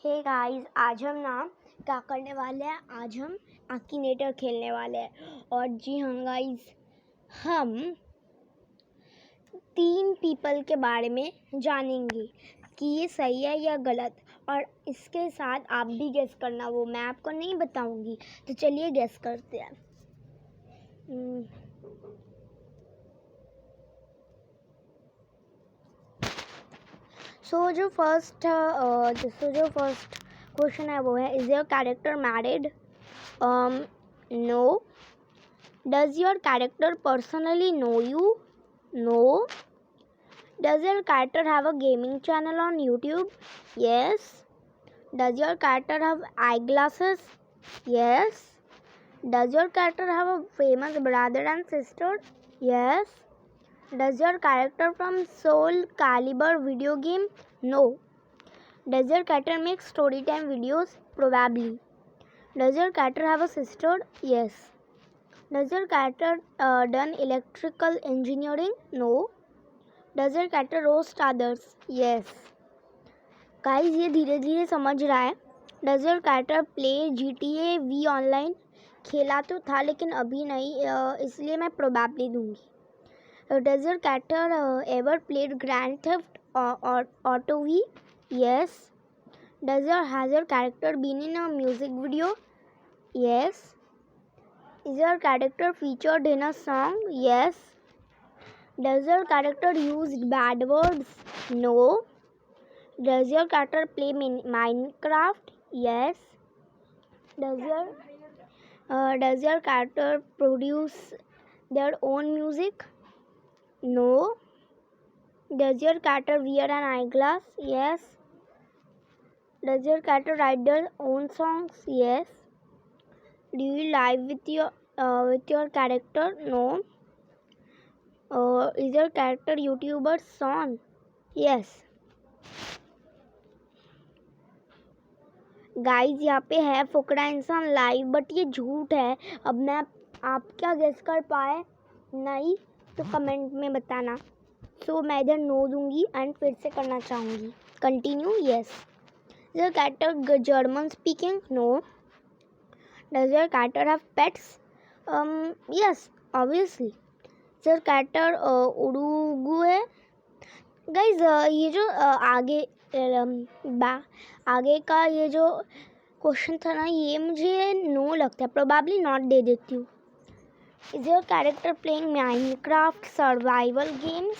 Hey guys, आज हम ना क्या करने वाले हैं। आज हम आकिनेटर खेलने वाले हैं। और जी हाँ गाइस, हम 3 पीपल के बारे में जानेंगे कि ये सही है या गलत। और इसके साथ आप भी गेस करना, वो मैं आपको नहीं बताऊंगी। तो चलिए गेस करते हैं। जो फर्स्ट क्वेश्चन है वो है, is your character married? No. Does your character personally know you? No. Does your character have a gaming channel on YouTube? Yes. Does your character have eyeglasses? Yes. Does your character have a famous brother and sister? Yes. Does your character from Soul Calibur video game? No. Does your character make story time videos? Probably. Does your character have a sister? Yes. Does your character done electrical engineering? No. Does your character roast others? Yes. Guys, ये धीरे धीरे समझ रहा है। Does your character play GTA V online? खेला तो था लेकिन अभी नहीं, इसलिए मैं probably दूंगी। Does your character ever played Grand Theft Auto V? Yes. Has your character been in a music video? Yes. Is your character featured in a song? Yes. Does your character use bad words? No. Does your character play Minecraft? Yes. Does your character produce their own music? No. Does your character wear an eyeglass? Yes. Does your character write their own songs? Yes. Do you live with your character? No. Is your character YouTuber son? Yes. Guys, यहाँ पे है फुकड़ा इंसान live, but ये झूठ है। अब मैं आप क्या गेस कर पाए नहीं तो कमेंट में बताना। मैं इधर नो दूंगी एंड फिर से करना चाहूँगी। Continue. Yes. Your character German speaking? No. Does your character have pets? Yes, obviously. Your character Uruguay? Guys, ये जो आगे का ये जो क्वेश्चन था ना, ये मुझे नो लगता है। प्रोबेबली नॉट दे देती हूँ। Is your character playing Minecraft survival games?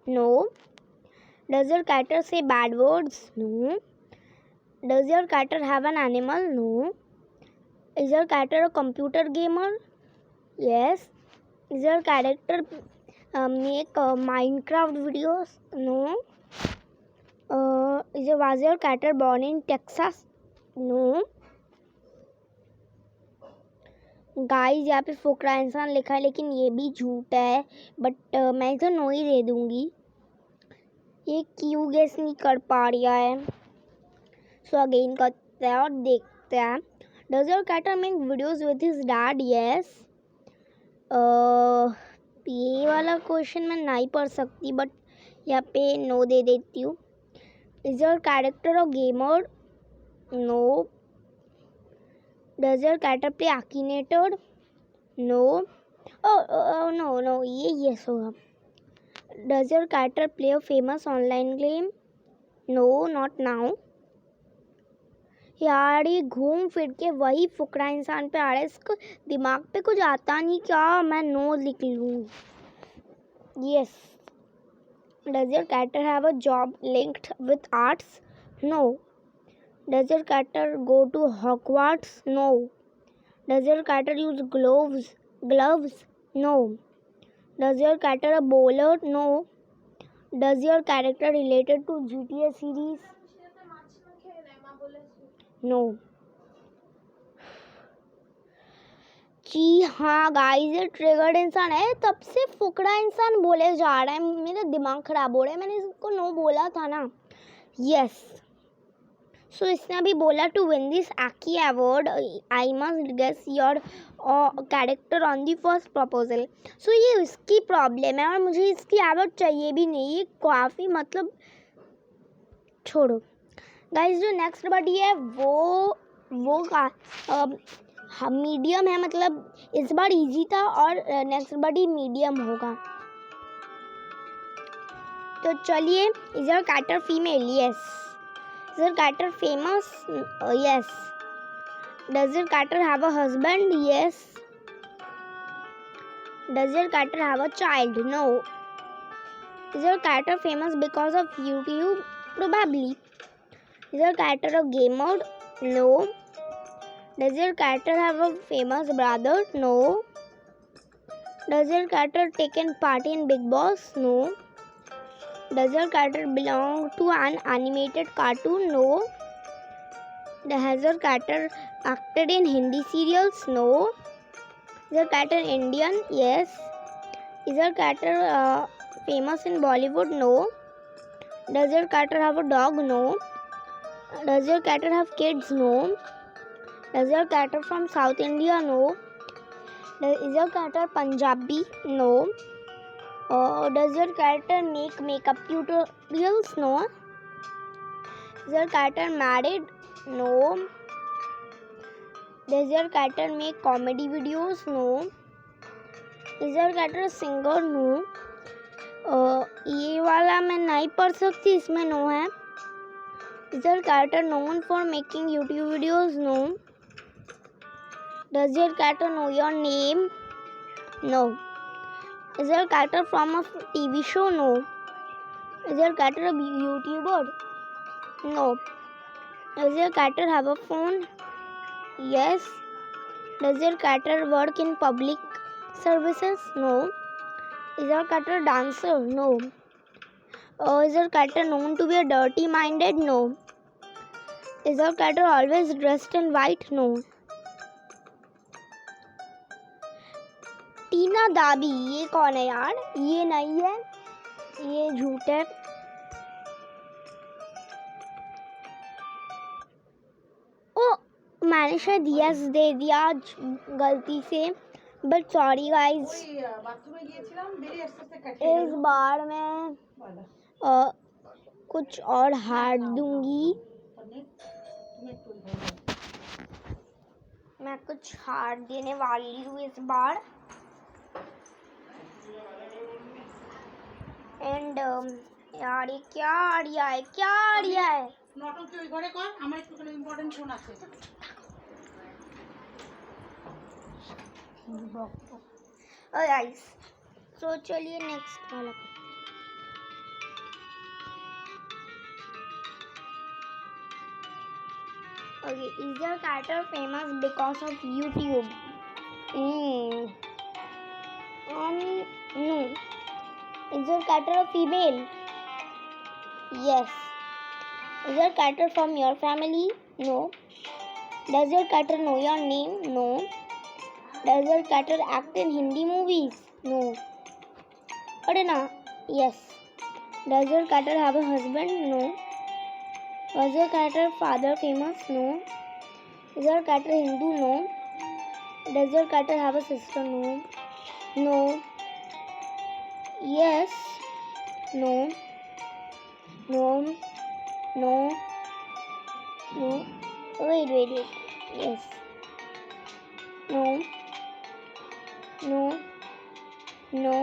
No. Does your character say bad words? No. Does your character have an animal? No. Is your character a computer gamer? Yes. Is your character make Minecraft videos? No. Was your character born in Texas? No. Guys, यहाँ पे फुकरा इंसान लिखा है लेकिन ये भी झूठ है, बट मैं इसे नो ही दे दूंगी। ये क्यों गेस नहीं कर पा रहा है। अगेन करते हैं और देखते हैं। Does your character make videos with his dad? Yes. ये वाला क्वेश्चन मैं नहीं पढ़ सकती, बट यहाँ पे नो दे देती हूँ। Is your character a gamer? No. Does your character play Akinator? No. No, ये यस होगा। Does your character play a famous online game? No, not now. यार, ये घूम फिर के वही फुकरा इंसान पे आ रहा है। इसको दिमाग पे कुछ आता नहीं क्या? मैं नो लिख लूँगी। Yes. Does your character have a job linked with arts? No. Does your character go to Hogwarts? No. Does your character use gloves? No. Does your character a bowler? No. Does your character related to GTA series? No. जी हाँ guys, ये triggered इंसान है। तब से फुकड़ा इंसान बोले जा रहा है। मेरा दिमाग खराब हो रहा है। मैंने इसको नो बोला था ना। यस। इसने अभी बोला, to win this Aki award I must guess your character on the first proposal. ये इसकी प्रॉब्लम है और मुझे इसकी अवार्ड चाहिए भी नहीं। ये काफ़ी, मतलब छोड़ो। गाइस जो नेक्स्ट बॉडी है वो का मीडियम है, मतलब इस बार इजी था और नेक्स्ट बॉडी मीडियम होगा। तो चलिए, is your character female? Yes. Is your character famous? Yes. Does your character have a husband? Yes. Does your character have a child? No. Is your character famous because of YouTube? Probably. Is your character a gamer? No. Does your character have a famous brother? No. Does your character taken part in Big Boss? No. Does your character belong to an animated cartoon? No. Has your character acted in Hindi serials? No. Is your character Indian? Yes. Is your character famous in Bollywood? No. Does your character have a dog? No. Does your character have kids? No. Is your character from South India? No. Is your character Punjabi? No. Does your character make makeup tutorials? No. Is your character married? No. Does your character make comedy videos? No. Is your character a singer? No. ये वाला मैं नहीं पढ़ सकती, इसमें no है। Is your character known for making YouTube videos? No. Does your character know your name? No. Is your character from a TV show? No. Is your character a YouTuber? No. Does your character have a phone? Yes. Does your character work in public services? No. Is your character a dancer? No. Is your character known to be a dirty-minded? No. Is your character always dressed in white? No. टीना दाबी, ये कौन है यार? ये नहीं है, ये झूठ है। ओ, मैंने शायद यस दे दिया गलती से, बट सॉरी गाइस। इस बार मैं कुछ और हार्ड दूंगी, मैं कुछ हार्ड देने वाली हूँ इस बार। एंड यार ये क्या आइडिया है, क्या आइडिया है? नौटंकी ওই ঘরে কর, আমার একটু কোনো ইম্পর্টেন্ট ফোন আছে। ओ गाइस, सो चलिए नेक्स्ट वाला। Okay, is your character famous because of YouTube? No. Is your character a female? Yes. Is your character from your family? No. Does your character know your name? No. Does your character act in Hindi movies? No. Arena? Yes. Does your character have a husband? No. Was your character father famous? No. Is your character Hindu? No. Does your character have a sister? No. No. Yes. No. No. No. No. Wait. Yes. No. No. No.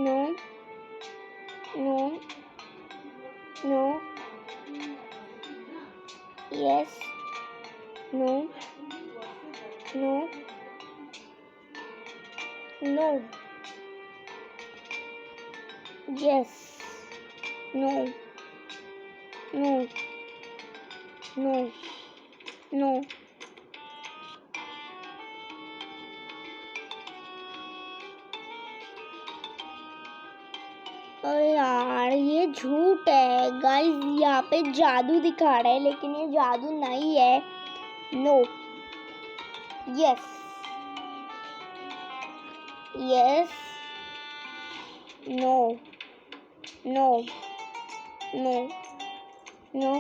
No. No. No. Yes. No. No. No. Yes. No. No. No. No. अरे यार ये झूठ है guys, यहाँ पे जादू दिखा रहा है लेकिन ये जादू नहीं है। No. Yes. Yes. No. No. No. No.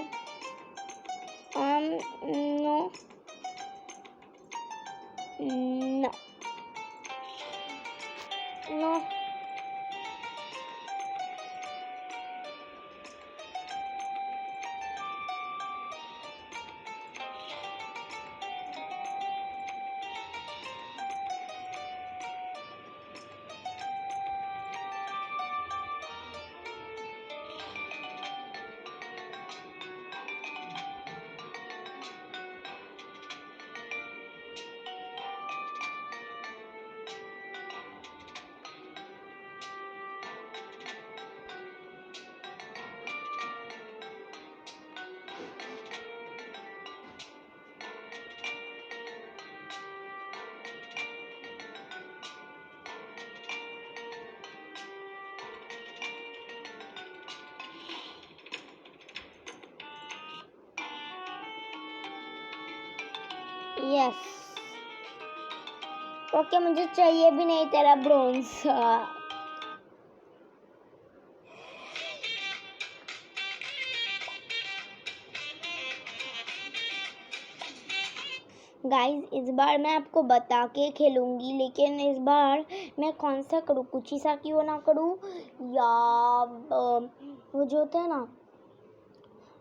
No. No. No. Yes okay, मुझे चाहिए भी नहीं तेरा ब्रोंज। गाइस इस बार मैं आपको बता के खेलूंगी, लेकिन इस बार मैं कौन सा करूँ, कुछ ही सा क्यों ना करूँ, या वो जो होता है ना,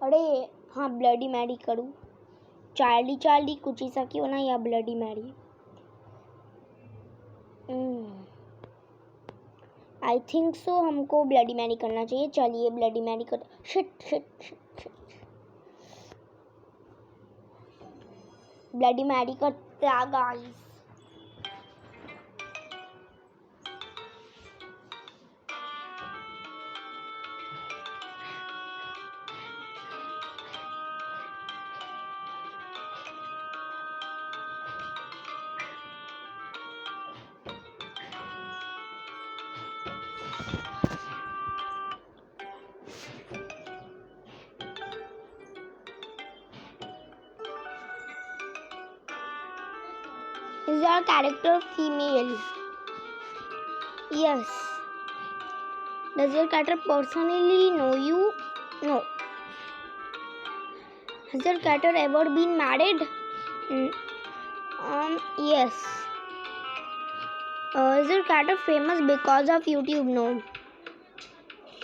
अरे हाँ ब्लडी मैरी करूँ। चार्ली चार्ली कुछ ही सा क्यों ना, या bloody Mary. I think so हमको ब्लडी मैरी करना चाहिए। चलिए ब्लडी मैरी कर। Shit shit shit, bloody Mary करते आ guys. Is your character female? Yes. Does your character personally know you? No. Has your character ever been married? Yes. Is your character famous because of YouTube? No.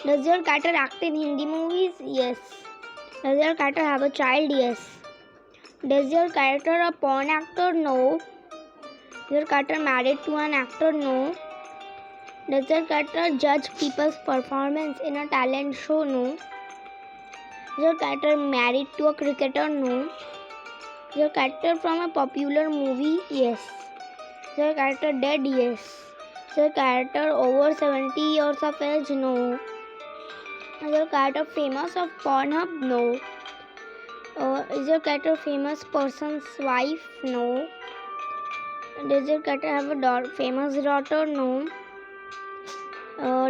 Does your character act in Hindi movies? Yes. Does your character have a child? Yes. Does your character a porn actor? No. Is your character married to an actor? No. Does your character judge people's performance in a talent show? No. Is your character married to a cricketer? No. Is your character from a popular movie? Yes. Is your character dead? Yes. Is your character over 70 years of age? No. Is your character famous of Pornhub? No. Is your character famous person's wife? No. Does your character have a famous daughter? No.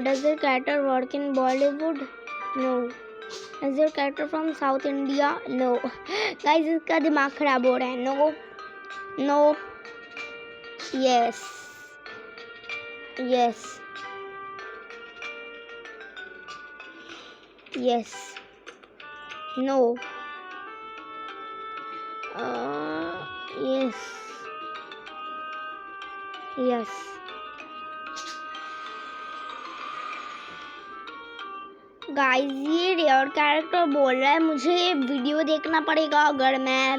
Does your character work in Bollywood? No. Is your character from South India? No. Guys, इसका दिमाग खराब हो रहा है. No. No. Yes. Yes. Yes. No. Yes. Yes. Guys ये rare character बोल रहा है, मुझे वीडियो देखना पड़ेगा अगर मैं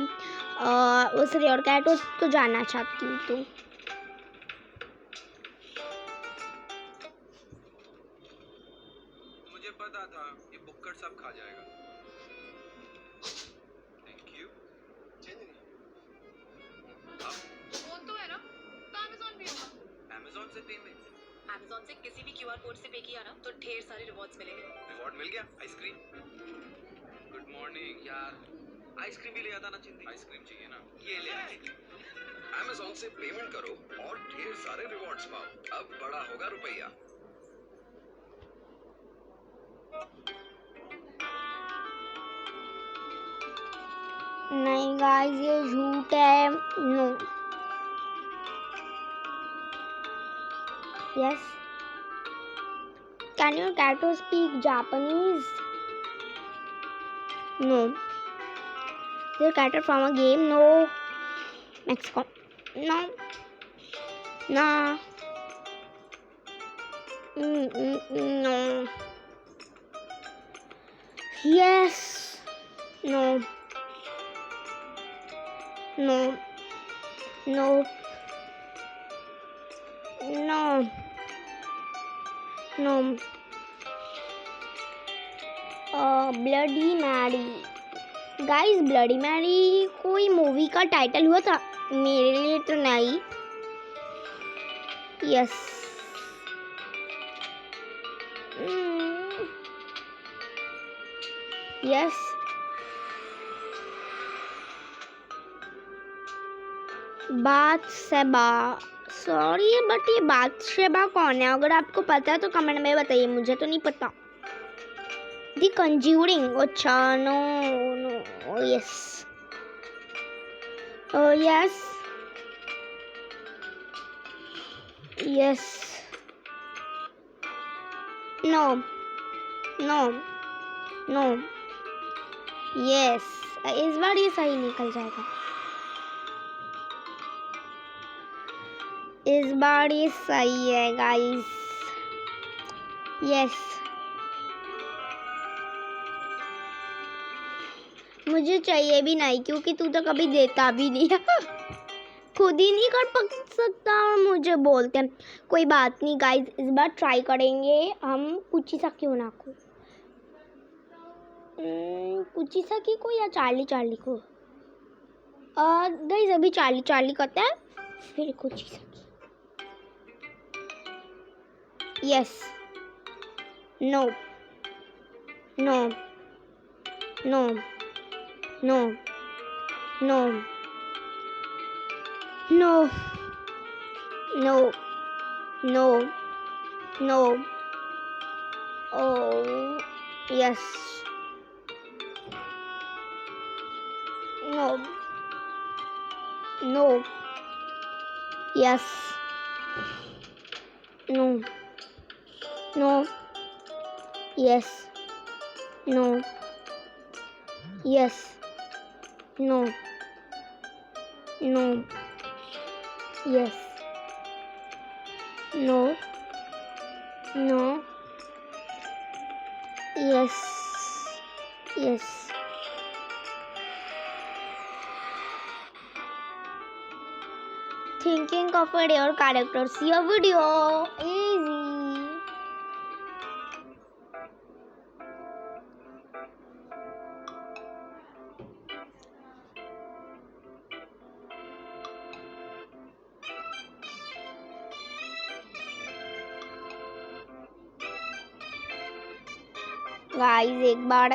उस रेयर कैरेक्टर को जानना चाहती हूँ तो। मुझे पता था ये बुक्कर सब खा जाएगा। Thank you. वो तो है ना, तो Amazon भी होगा। Amazon से पेमेंट। Amazon से किसी भी QR कोड से पे किया ना तो ढेर सारे रिवॉर्ड्स मिलेंगे। रिवॉर्ड मिल गया? आइसक्रीम। गुड मॉर्निंग यार, आइसक्रीम भी ले आता ना चिंदी। आइसक्रीम चाहिए ना, ये ले आए। Amazon से पेमेंट करो और ढेर सारे रिवॉर्ड्स पाओ। अब बड़ा होगा रुपया। नहीं गाइस ये झूठ है। No. Yes. Can your character speak Japanese? No. Is your character from a game? No. Mexico? No. Nah. No. Yes. No. No. No. No. No. Bloody Mary. Guys bloody Mary कोई movie का title हुआ था, मेरे लिए तो नहीं। Yes. Yes. Bathsheba. Sorry but ये Bathsheba कौन है? अगर आपको पता है तो कमेंट में बताइए, मुझे तो नहीं पता। The Conjuring. अच्छा no no. Yes Yes. Yes. No. No. No. Yes. इस बार ये सही निकल जाएगा. इस बार ये सही है गाइस. यस. मुझे चाहिए भी नहीं क्योंकि तू तो कभी देता भी नहीं है. खुद ही नहीं कर सकता और मुझे बोलते हैं. कोई बात नहीं गाइस, इस बार ट्राई करेंगे हम. कुचिसाकी होना को, कुचिसाकी को या चार्ली चार्ली को. गाइस अभी चार्ली चार्ली करते हैं फिर कुचिसाकी. Yes. No. No. No. No. No. No. No. No. No. Oh. Yes. No. No. Yes. No. No. Yes. No. Yes. No. No. Yes. No. No. Yes. Yes. Thinking of a your character. See a video. Easy. Guys एक बार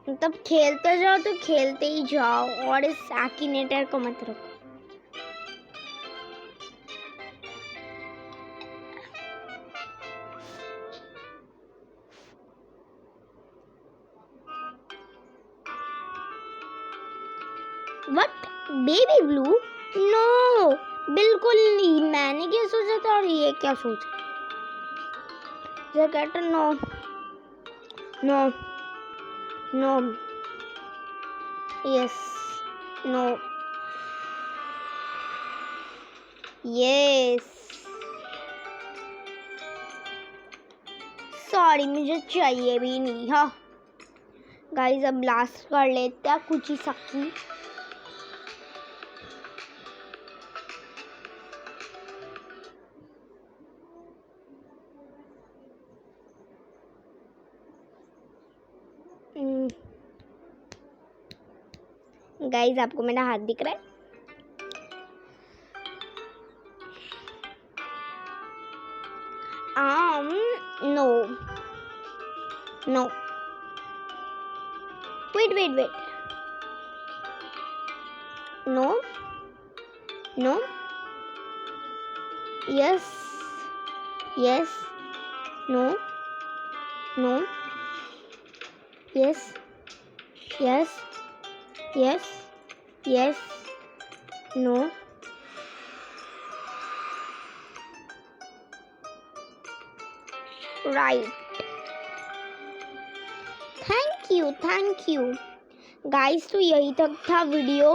मतलब खेलते जाओ तो खेलते ही जाओ और इस एक्टिनेटर को मत रोको. व्हाट? Baby blue? नो, बिल्कुल नहीं. मैंने क्या सोचा था और ये क्या सोचा. Jacket. No. No. No. Yes. No. Yes. Sorry मुझे चाहिए भी नहीं. हाँ गाइस अब लास्ट कर लेते हैं कुचिसाकी. गाइस आपको मेरा हाथ दिख रहा है. No. No. Wait. No. No. Yes. Yes. No. No. Yes. Yes. Yes. Yes. No. Right. Thank you. Guys तो यही तक था वीडियो.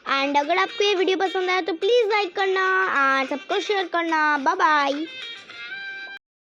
एंड अगर आपको ये वीडियो पसंद आया तो प्लीज़ लाइक करना और सबको शेयर करना. Bye bye.